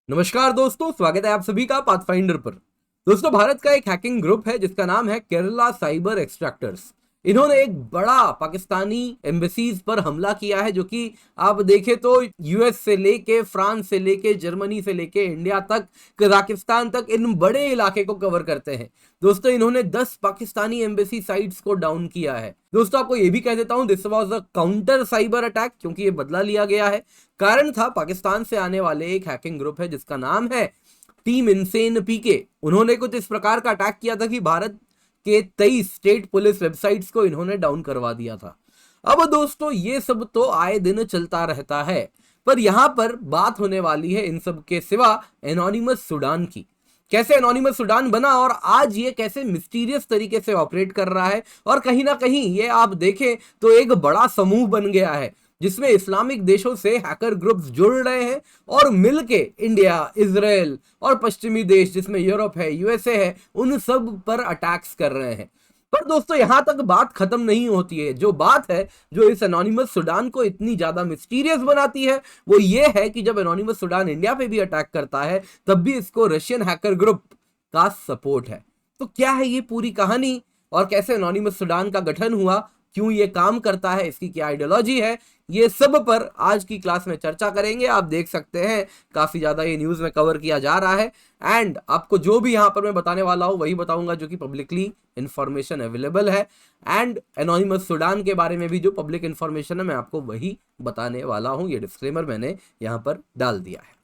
नमस्कार दोस्तों, स्वागत है आप सभी का पाथफाइंडर पर। दोस्तों, भारत का एक हैकिंग ग्रुप है जिसका नाम है केरला साइबर एक्सट्रैक्टर्स। इन्होंने एक बड़ा पाकिस्तानी एम्बेसीज पर हमला किया है, जो कि आप देखें तो यूएस से लेके, फ्रांस से लेके, जर्मनी से लेके, इंडिया तक, कजाकिस्तान तक इन बड़े इलाके को कवर करते हैं। दोस्तों, इन्होंने 10 पाकिस्तानी एम्बेसी साइट्स को डाउन किया है। दोस्तों, आपको ये भी कह देता हूं, this was a counter cyber attack, क्योंकि ये बदला लिया गया है। कारण था पाकिस्तान से आने वाले एक हैकिंग ग्रुप है जिसका नाम है टीम इनसेन पीके। उन्होंने कुछ इस प्रकार का अटैक किया था कि भारत के 23 स्टेट पुलिस वेबसाइट्स को इन्होंने डाउन करवा दिया था। अब दोस्तों, ये सब तो आए दिन चलता रहता है, पर यहां पर बात होने वाली है इन सब के सिवा एनोनिमस सूडान की। कैसे एनोनिमस सूडान बना और आज ये कैसे मिस्टीरियस तरीके से ऑपरेट कर रहा है, और कहीं ना कहीं ये आप देखें तो एक बड़ा समूह बन गया है जिसमें इस्लामिक देशों से हैकर ग्रुप्स जुड़ रहे हैं और मिलके इंडिया, इजराइल और पश्चिमी देश जिसमें यूरोप है, यूएसए है, उन सब पर अटैक्स कर रहे हैं। पर दोस्तों, यहां तक बात खत्म नहीं होती है। जो बात है जो इस एनोनिमस सूडान को इतनी ज्यादा मिस्टीरियस बनाती है, वो ये है कि जब एनोनिमस सूडान इंडिया पे भी अटैक करता है, तब भी इसको रशियन हैकर ग्रुप का सपोर्ट है। तो क्या है ये पूरी कहानी, और कैसे एनोनिमस सूडान का गठन हुआ, क्यों ये काम करता है, इसकी क्या आइडियोलॉजी है, ये सब पर आज की क्लास में चर्चा करेंगे। आप देख सकते हैं काफी ज्यादा ये न्यूज में कवर किया जा रहा है, एंड आपको जो भी यहां पर मैं बताने वाला हूं वही बताऊंगा जो कि पब्लिकली इंफॉर्मेशन अवेलेबल है। एंड एनोनिमस सूडान के बारे में भी जो पब्लिक इंफॉर्मेशन है मैं आपको वही बताने वाला हूं। ये डिस्क्लेमर मैंने यहां पर डाल दिया है।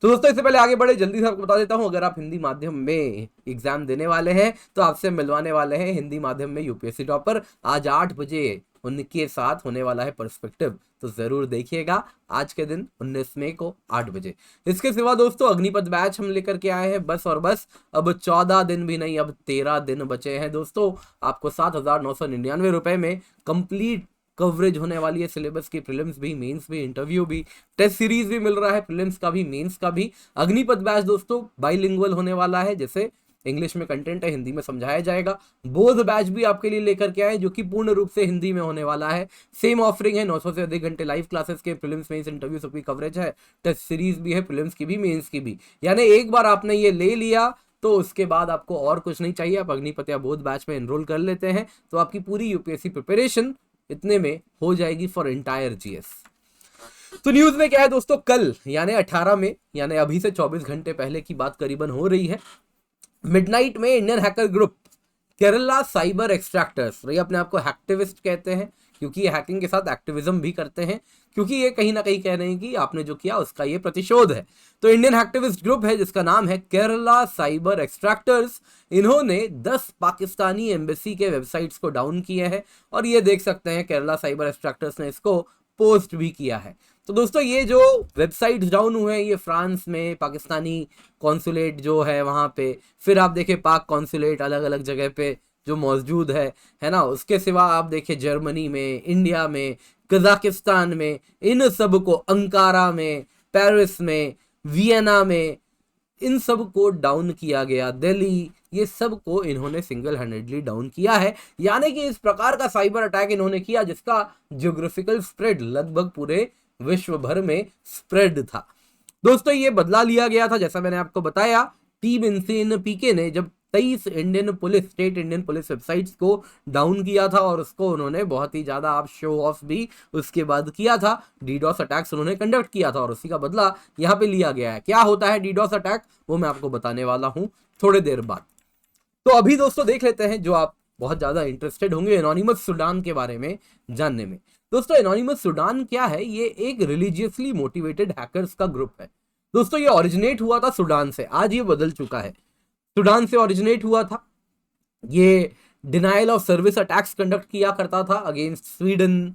तो दोस्तों, इससे पहले आगे बढ़े, जल्दी से आपको बता देता हूं, अगर आप हिंदी माध्यम में एग्जाम देने वाले हैं तो आपसे मिलवाने वाले हैं हिंदी माध्यम में यूपीएससी टॉपर। आज 8 बजे उनके साथ होने वाला है पर्सपेक्टिव, तो जरूर देखिएगा आज के दिन 19 मई को 8 बजे। इसके सिवा दोस्तों, अग्निपथ बैच हम लेकर के आए हैं, बस और बस अब 14 दिन भी नहीं, अब 13 दिन बचे हैं। दोस्तों, आपको 7,999 में कंप्लीट कवरेज होने वाली है सिलेबस की, प्रीलिम्स भी, मेंस भी, इंटरव्यू भी, टेस्ट सीरीज भी मिल रहा है, प्रीलिम्स का भी, मेंस का भी। अग्निपथ बैच दोस्तों बाइलिंगुअल होने वाला है, जैसे इंग्लिश में कंटेंट है, हिंदी में समझाया जाएगा। बोध बैच भी आपके लिए लेकर के आए, जो कि पूर्ण रूप से हिंदी में होने वाला है। सेम ऑफरिंग है, 900 से अधिक घंटे लाइव क्लासेस के, प्रीलिम्स, मेंस, इंटरव्यू सबकी कवरेज है, टेस्ट सीरीज भी है, प्रीलिम्स की भी, मेंस की भी। यानी एक बार आपने ये ले लिया तो उसके बाद आपको और कुछ नहीं चाहिए। आप अग्निपथ या बोध बैच में एनरोल कर लेते हैं तो आपकी पूरी यूपीएससी प्रिपरेशन इतने में हो जाएगी फॉर एंटायर जीएस। तो न्यूज में क्या है दोस्तों, कल यानी 18 में, यानी अभी से 24 घंटे पहले की बात करीबन हो रही है, मिडनाइट में Indian hacker group Kerala cyber extractors, ये अपने आप को हैक्टिविस्ट कहते हैं क्योंकि ये हैकिंग के साथ एक्टिविज्म भी करते हैं, क्योंकि ये कहीं ना कहीं कह रहे हैं कि आपने जो किया उसका ये प्रतिशोध है। तो इंडियन एक्टिविस्ट ग्रुप है जिसका नाम है केरला साइबर एक्सट्रैक्टर्स। इन्होंने 10 पाकिस्तानी एम्बेसी के वेबसाइट्स को डाउन किए हैं, और ये देख सकते हैं केरला साइबर एक्सट्रैक्टर्स ने इसको पोस्ट भी किया है। तो दोस्तों, ये जो वेबसाइट्स डाउन हुए हैं, ये फ्रांस में पाकिस्तानी कॉन्सुलेट जो है वहाँ पे, फिर आप देखें पाक कॉन्सुलेट अलग अलग जगह पे जो मौजूद है ना। उसके सिवा आप देखें जर्मनी में, इंडिया में, कजाकिस्तान में, इन सब को अंकारा में, पेरिस में, वियना में, इन सब को डाउन किया गया। दिल्ली, ये सब को इन्होंने सिंगल हैंडेडली डाउन किया है। यानी कि इस प्रकार का साइबर अटैक इन्होंने किया जिसका ज्योग्राफिकल स्प्रेड लगभग पूरे विश्व भर में स्प्रेड था। दोस्तों, ये बदला लिया गया था, जैसा मैंने आपको बताया। टीम इनसेन पीके ने जब 23 Indian police, state Indian police websites को डाउन किया था, और उसको उन्होंने बहुत ही ज्यादा आप शो ऑफ भी उसके बाद किया था। डीडॉस अटैक्स उन्होंने कंडक्ट किया था, और उसी का बदला यहाँ पे लिया गया है। क्या होता है डीडॉस अटैक, वो मैं आपको बताने वाला हूँ थोड़ी देर बाद। तो अभी दोस्तों देख लेते हैं, जो आप बहुत ज्यादा इंटरेस्टेड होंगे एनोनिमस सूडान के बारे में जानने में। दोस्तों, एनोनिमस सूडान क्या है, ये एक रिलीजियसली मोटिवेटेड हैकर्स का ग्रुप है। दोस्तों, ये ओरिजिनेट हुआ था सूडान से, आज ये बदल चुका है। सूडान से ओरिजिनेट हुआ था। ये denial of service attacks conduct किया करता था अगेंस्ट स्वीडन,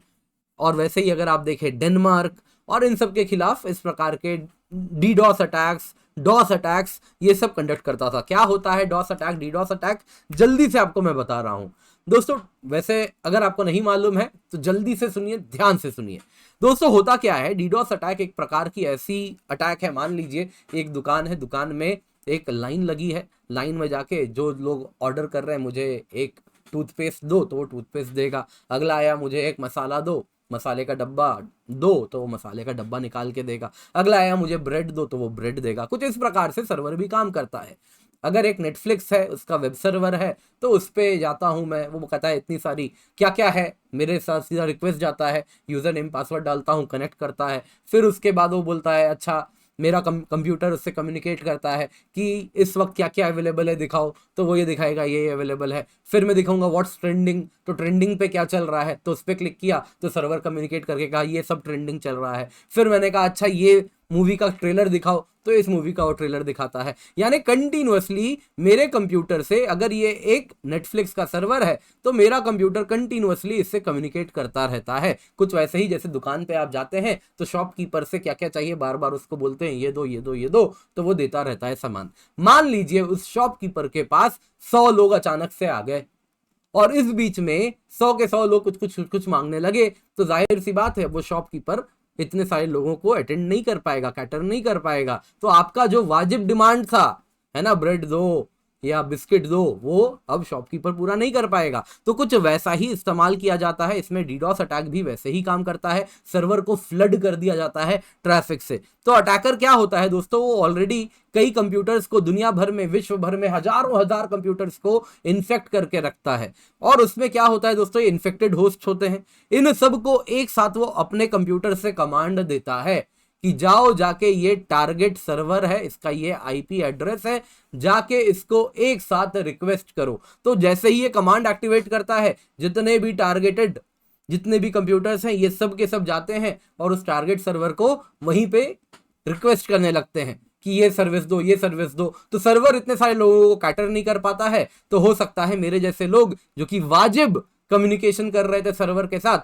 और वैसे ही अगर आप देखें डेनमार्क, और इन सब के खिलाफ इस प्रकार के डीडॉस अटैक्स, डॉस अटैक्स, ये सब कंडक्ट करता था। क्या होता है डॉस अटैक, डीडॉस अटैक, जल्दी से आपको मैं बता रहा हूं दोस्तों। वैसे अगर आपको नहीं मालूम है तो जल्दी से सुनिए, ध्यान से सुनिए। दोस्तों, होता क्या है, डीडॉस अटैक एक प्रकार की ऐसी अटैक है, मान लीजिए एक दुकान है, दुकान में एक लाइन लगी है, लाइन में जाके जो लोग ऑर्डर कर रहे हैं, मुझे एक टूथपेस्ट दो, तो वो टूथपेस्ट देगा। अगला आया, मुझे एक मसाला दो, मसाले का डब्बा दो तो वो मसाले का डब्बा निकाल के देगा, अगला आया मुझे ब्रेड दो तो वो ब्रेड देगा। कुछ इस प्रकार से सर्वर भी काम करता है। अगर एक नेटफ्लिक्स है, उसका वेब सर्वर है, तो उस पर जाता हूँ मैं, वो कहता है इतनी सारी क्या क्या है, मेरे साथ सीधा रिक्वेस्ट जाता है, यूज़र नेम पासवर्ड डालता हूँ, कनेक्ट करता है, फिर उसके बाद वो बोलता है अच्छा मेरा कंप्यूटर उससे कम्युनिकेट करता है कि इस वक्त क्या क्या अवेलेबल है दिखाओ, तो वो ये दिखाएगा ये अवेलेबल है। फिर मैं दिखाऊंगा व्हाट्स ट्रेंडिंग, तो ट्रेंडिंग पे क्या चल रहा है, तो उस पर क्लिक किया तो सर्वर कम्युनिकेट करके कहा ये सब ट्रेंडिंग चल रहा है। फिर मैंने कहा अच्छा ये मूवी का ट्रेलर दिखाओ, तो इस मूवी का वो ट्रेलर दिखाता है। यानी कंटिन्यूअसली मेरे कंप्यूटर से, अगर ये एक नेटफ्लिक्स का सर्वर है तो मेरा कंप्यूटर कंटिन्यूअसली इससे कम्युनिकेट करता रहता है। कुछ वैसे ही जैसे दुकान पे आप जाते हैं तो शॉपकीपर से क्या क्या चाहिए बार बार उसको बोलते हैं ये दो ये दो ये दो, तो वो देता रहता है सामान। मान लीजिए उस शॉपकीपर के पास 100 लोग अचानक से आ गए और इस बीच में 100 के 100 लोग कुछ कुछ कुछ मांगने लगे, तो जाहिर सी बात है वो शॉपकीपर इतने सारे लोगों को अटेंड नहीं कर पाएगा, कैटर नहीं कर पाएगा। तो आपका जो वाजिब डिमांड था, है ना, ब्रेड दो या बिस्किट दो, वो अब शॉपकीपर पूरा नहीं कर पाएगा। तो कुछ वैसा ही इस्तेमाल किया जाता है इसमें। डीडॉस अटैक भी वैसे ही काम करता है, सर्वर को फ्लड कर दिया जाता है ट्रैफिक से। तो अटैकर क्या होता है दोस्तों, वो ऑलरेडी कई कंप्यूटर्स को दुनिया भर में, विश्व भर में हजारों हजार कंप्यूटर्स को इन्फेक्ट करके रखता है। और उसमें क्या होता है दोस्तों, ये इन्फेक्टेड होस्ट होते हैं, इन सबको एक साथ वो अपने कंप्यूटर से कमांड देता है कि जाओ जाके ये टारगेट सर्वर है, इसका ये आईपी एड्रेस है, जाके इसको एक साथ रिक्वेस्ट करो। तो जैसे ही ये कमांड एक्टिवेट करता है, जितने भी टारगेटेड जितने भी कंप्यूटर्स हैं ये सब के सब जाते हैं और उस टारगेट सर्वर को वहीं पे रिक्वेस्ट करने लगते हैं कि ये सर्विस दो ये सर्विस दो। तो सर्वर इतने सारे लोगों को कैटर नहीं कर पाता है, तो हो सकता है मेरे जैसे लोग जो कि वाजिब कम्युनिकेशन कर रहे थे सर्वर के साथ,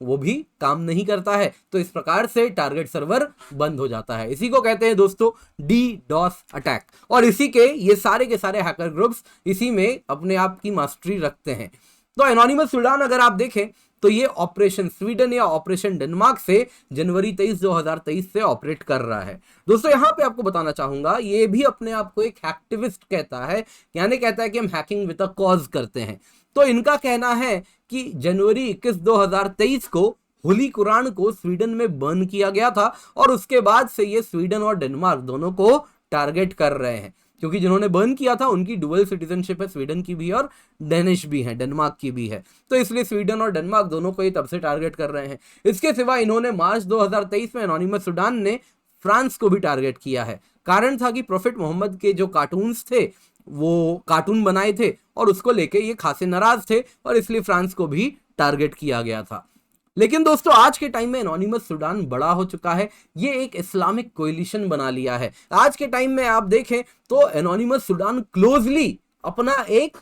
वो भी काम नहीं करता है। तो इस प्रकार से टारगेट सर्वर बंद हो जाता है। इसी को कहते हैं दोस्तों डीडॉस अटैक। और इसी के ये सारे के सारे हैकर ग्रुप्स इसी में अपने आप की मास्टरी रखते हैं। तो एनोनिमस सुडान अगर आप देखें तो ये ऑपरेशन स्वीडन या ऑपरेशन डेनमार्क से जनवरी 23 2023 से ऑपरेट कर रहा है। दोस्तों यहां पे आपको बताना चाहूंगा, ये भी अपने आप को एक हैक्टिविस्ट कहता है, यानी कहता है कि हम हैकिंग विद अ कॉज करते हैं। तो इनका कहना है कि जनवरी 21 2023 को होली कुरान को स्वीडन में बर्न किया गया था और उसके बाद से ये स्वीडन और डेनमार्क दोनों को टारगेट कर रहे हैं, क्योंकि जिन्होंने बर्न किया था उनकी डुअल सिटीजनशिप है, स्वीडन की भी और डेनिश भी है, डेनमार्क की भी है। तो इसलिए स्वीडन और डेनमार्क दोनों को ये तब से टारगेट कर रहे हैं। इसके सिवा इन्होंने मार्च 2023 में एनोनिमस सुडान ने फ्रांस को भी टारगेट किया है। कारण था कि प्रॉफिट मोहम्मद के जो कार्टून्स थे, वो कार्टून बनाए थे और उसको लेके ये खासे नाराज थे और इसलिए फ्रांस को भी टारगेट किया गया था। लेकिन दोस्तों आज के टाइम में एनोनिमस सुडान बड़ा हो चुका है, ये एक इस्लामिक कोएलिशन बना लिया है। आज के टाइम में आप देखें तो एनोनिमस सुडान क्लोजली अपना एक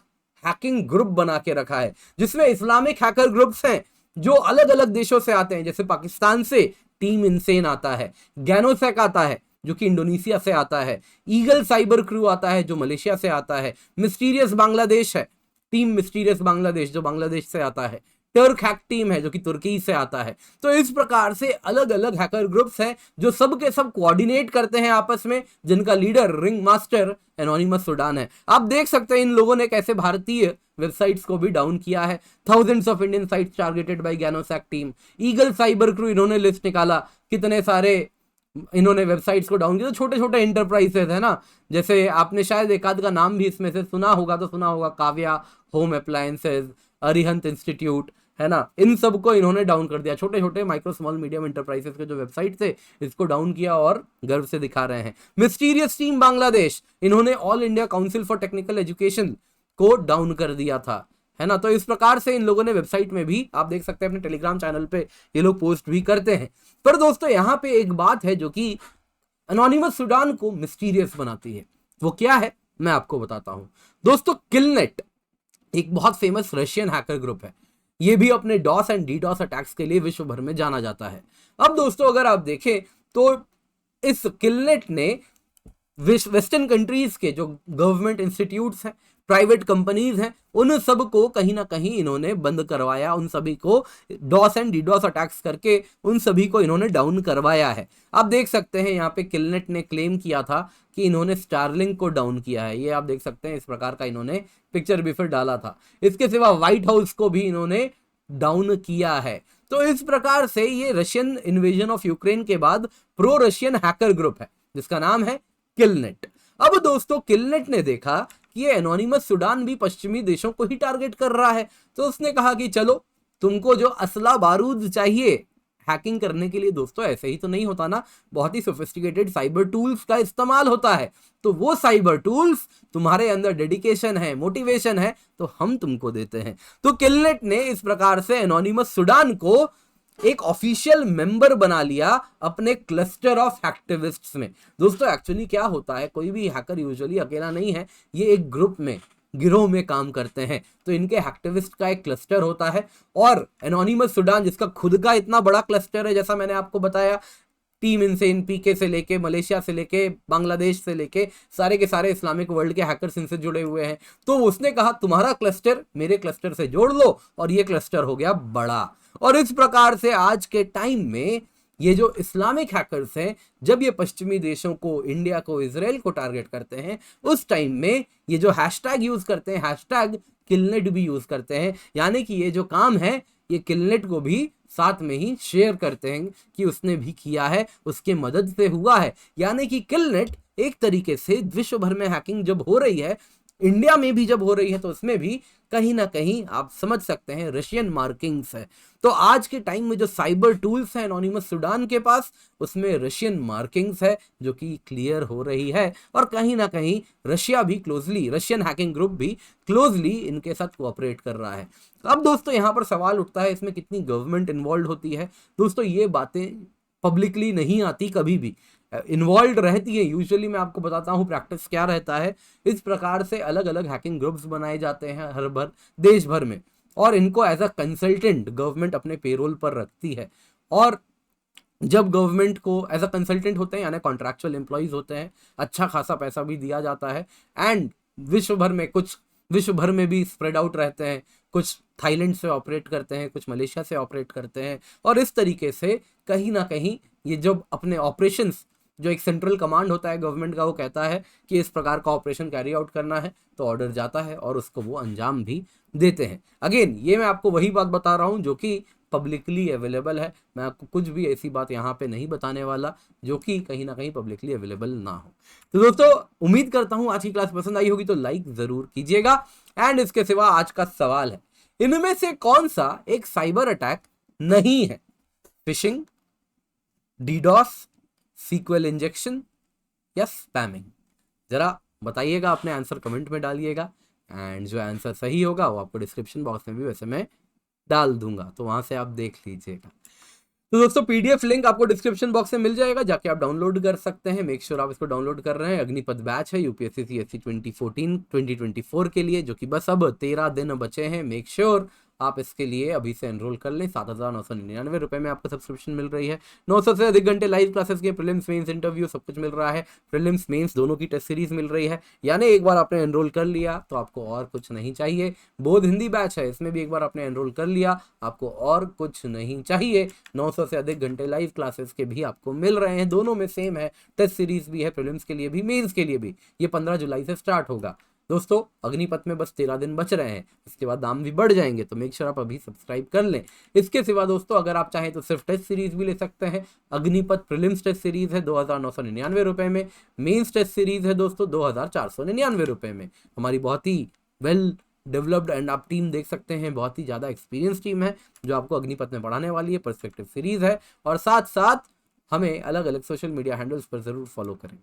हैकिंग ग्रुप बना के रखा है, जिसमें इस्लामिक हैकर ग्रुप्स हैं जो अलग अलग देशों से आते हैं। जैसे पाकिस्तान से टीम इनसेन आता है, गैनोसेक आता है जो कि इंडोनेशिया से आता है, ईगल साइबर क्रू आता है जो मलेशिया से आता है, मिस्टीरियस बांग्लादेश है, टीम मिस्टीरियस बांग्लादेश जो बांग्लादेश से आता है, टर्क हैक टीम है जो कि तुर्की से आता है। तो इस प्रकार से अलग अलग हैकर ग्रुप्स हैं जो सब के सब कोऑर्डिनेट करते हैं आपस में, जिनका leader ring master anonymous Sudan है। आप देख सकते हैं इन लोगों ने कैसे भारतीय वेबसाइट्स को भी डाउन किया है। Thousands of Indian sites targeted by Ganosec team. Eagle cyber crew इन्होंने लिस्ट निकाला, कितने सारे इन्होंने वेबसाइट्स को डाउन किया। तो छोटे छोटे इंटरप्राइजेस है ना, जैसे आपने शायद एक आध का नाम भी इसमें से सुना होगा, तो सुना होगा Kavya home appliances, Arihant institute, है ना, इन सब को इन्होंने डाउन कर दिया। छोटे छोटे माइक्रो स्मॉल मीडियम इंटरप्राइजेस के जो वेबसाइट थे इसको डाउन किया और गर्व से दिखा रहे हैं। मिस्टीरियस टीम बांग्लादेश, इन्होंने all India council for technical education को डाउन कर दिया था, है ना। तो इस प्रकार से इन लोगों ने वेबसाइट में भी, आप देख सकते हैं अपने टेलीग्राम चैनल पे ये लोग पोस्ट भी करते हैं। पर दोस्तों यहाँ पे एक बात है जो कि एनोनिमस सुडान को मिस्टीरियस बनाती है, वो क्या है मैं आपको बताता हूं। दोस्तों किलनेट एक बहुत फेमस रशियन हैकर ग्रुप है, ये भी अपने डॉस एंड डीडॉस अटैक्स के लिए विश्व भर में जाना जाता है। अब दोस्तों अगर आप देखें तो इस किलनेट ने वेस्टर्न कंट्रीज के जो गवर्नमेंट इंस्टीट्यूट्स हैं, प्राइवेट कंपनीज हैं, उन सब को कहीं ना कहीं इन्होंने बंद करवाया, उन सभी को डॉस एंड डीडॉस अटैक्स करके उन सभी को इन्होंने डाउन करवाया है। आप देख सकते हैं यहाँ पे किलनेट ने क्लेम किया था कि इन्होंने स्टारलिंक को डाउन किया है, ये आप देख सकते हैं, इस प्रकार का इन्होंने पिक्चर भी फिर डाला था। इसके सिवा व्हाइट हाउस को भी इन्होंने डाउन किया है। तो इस प्रकार से ये रशियन इन्वेजन ऑफ यूक्रेन के बाद प्रो रशियन हैकर ग्रुप है जिसका नाम है किलनेट। अब दोस्तों किलनेट ने देखा कि ये एनोनिमस सुडान भी पश्चिमी देशों को ही टारगेट कर रहा है, तो उसने कहा कि चलो तुमको जो असला बारूद चाहिए हैकिंग करने के लिए, दोस्तों ऐसे ही तो नहीं होता ना, बहुत ही सोफिस्टिकेटेड साइबर टूल्स का इस्तेमाल होता है। तो वो साइबर टूल्स तुम्हारे अंदर डेडिकेशन है, मोटिवेशन है, तो हम तुमको देते हैं। तो किलनेट ने इस प्रकार से एनोनिमस सुडान को एक ऑफिशियल मेंबर बना लिया अपने क्लस्टर ऑफ एक्टिविस्ट्स में। दोस्तों एक्चुअली क्या होता है, कोई भी हैकर यूजुअली अकेला नहीं है, ये एक ग्रुप में, गिरोह में काम करते हैं। तो इनके एक्टिविस्ट का एक क्लस्टर होता है, और एनोनिमस सुडान जिसका खुद का इतना बड़ा क्लस्टर है, जैसा मैंने आपको बताया, टीम इनसे पीके से लेके मलेशिया से लेके बांग्लादेश से लेके सारे के सारे इस्लामिक वर्ल्ड के हैकर्स इनसे जुड़े हुए हैं। तो उसने कहा तुम्हारा क्लस्टर मेरे क्लस्टर से जोड़ लो, और ये क्लस्टर हो गया बड़ा। और इस प्रकार से आज के टाइम में ये जो इस्लामिक हैकर्स हैं, जब ये पश्चिमी देशों को, इंडिया को, इजराइल को टारगेट करते हैं, उस टाइम में ये जो हैशटैग यूज करते हैं, हैशटैग किलनेट भी यूज करते हैं। यानी कि ये जो काम है ये किलनेट को भी साथ में ही शेयर करते हैं कि उसने भी किया है, उसके मदद से हुआ है। यानी कि किलनेट एक तरीके से विश्व भर में हैकिंग जब हो रही है, इंडिया में भी जब हो रही है, तो उसमें भी कहीं ना कहीं आप समझ सकते हैं रशियन मार्किंग्स है। तो आज के टाइम में जो साइबर टूल्स है एनोनिमस सुडान के पास, उसमें रशियन मार्किंग्स है जो कि क्लियर हो रही है। और कहीं ना कहीं रशिया भी क्लोजली, रशियन हैकिंग ग्रुप भी क्लोजली इनके साथ कोऑपरेट कर रहा है। अब दोस्तों यहाँ पर सवाल उठता है इसमें कितनी गवर्नमेंट इन्वॉल्व होती है। दोस्तों ये बातें पब्लिकली नहीं आती, कभी भी इन्वॉल्व रहती है। यूजुअली मैं आपको बताता हूँ प्रैक्टिस क्या रहता है। इस प्रकार से अलग अलग हैकिंग ग्रुप्स बनाए जाते हैं हर भर देश भर में, और इनको एज अ कंसल्टेंट गवर्नमेंट अपने पेरोल पर रखती है। और जब गवर्नमेंट को एज अ कंसल्टेंट होते हैं, यानी कॉन्ट्रैक्चुअल एम्प्लॉइज होते हैं, अच्छा खासा पैसा भी दिया जाता है। एंड विश्व भर में भी स्प्रेड आउट रहते हैं, कुछ थाईलैंड से ऑपरेट करते हैं, कुछ मलेशिया से ऑपरेट करते हैं। और इस तरीके से कहीं ना कहीं ये जब अपने ऑपरेशंस, जो एक सेंट्रल कमांड होता है गवर्नमेंट का, वो कहता है कि इस प्रकार का ऑपरेशन कैरी आउट करना है, तो ऑर्डर जाता है और उसको वो अंजाम भी देते हैं। अगेन ये मैं आपको वही बात बता रहा हूँ जो कि पब्लिकली अवेलेबल है। मैं आपको कुछ भी ऐसी बात यहाँ पे नहीं बताने वाला जो कि कहीं ना कहीं पब्लिकली अवेलेबल ना हो। तो दोस्तों उम्मीद करता हूँ आज की क्लास पसंद आई होगी, तो लाइक जरूर कीजिएगा। एंड इसके सिवा आज का सवाल है, इनमें से कौन सा एक साइबर अटैक नहीं है? फिशिंग, डीडॉस, सीक्वल इंजेक्शन या स्पैमिंग? जरा बताइएगा, अपने आंसर कमेंट में डालिएगा। एंड जो आंसर सही होगा वो आपको डिस्क्रिप्शन बॉक्स में भी वैसे मैं डाल दूंगा, तो वहां से आप देख लीजिएगा। तो दोस्तों पीडीएफ लिंक आपको डिस्क्रिप्शन बॉक्स में मिल जाएगा, जाके आप डाउनलोड कर सकते हैं। मेक श्योर आप इसको डाउनलोड कर रहे हैं। अग्निपथ बैच है यूपीएससी सीएससी 2024 के लिए, जो कि बस अब 13 दिन बचे हैं। मेक श्योर आप इसके लिए अभी से एनरोल कर लें। 7,999 रुपए में आपको सब्सक्रिप्शन मिल रही है। 900 से अधिक घंटे लाइव क्लासेस के, प्रीलिम्स मेंस इंटरव्यू सब कुछ मिल रहा है। प्रीलिम्स मेंस दोनों की टेस्ट सीरीज मिल रही है। यानी एक बार आपने एनरोल कर लिया तो आपको और कुछ नहीं चाहिए। बोध हिंदी बैच है, इसमें भी एक बार आपने एनरोल कर लिया, आपको और कुछ नहीं चाहिए। 900 से अधिक घंटे लाइव क्लासेस के भी आपको मिल रहे हैं, दोनों में सेम है। टेस्ट सीरीज भी है, प्रीलिम्स के लिए भी, मेंस के लिए भी। ये 15 जुलाई से स्टार्ट होगा। दोस्तों अग्निपथ में बस 13 दिन बच रहे हैं, इसके बाद दाम भी बढ़ जाएंगे, तो मेक श्योर आप अभी सब्सक्राइब कर लें। इसके सिवा दोस्तों अगर आप चाहें तो सिर्फ टेस्ट सीरीज भी ले सकते हैं। अग्निपथ प्रीलिम्स टेस्ट सीरीज है 2,999 रुपए में। मेंस टेस्ट सीरीज है दोस्तों 2,499 रुपए में। हमारी बहुत ही वेल डेवलप्ड एंड आप टीम देख सकते हैं, बहुत ही ज़्यादा एक्सपीरियंस टीम है जो आपको अग्निपथ में पढ़ाने वाली है। पर्सपेक्टिव सीरीज है, और साथ साथ हमें अलग अलग सोशल मीडिया हैंडल्स पर जरूर फॉलो करें।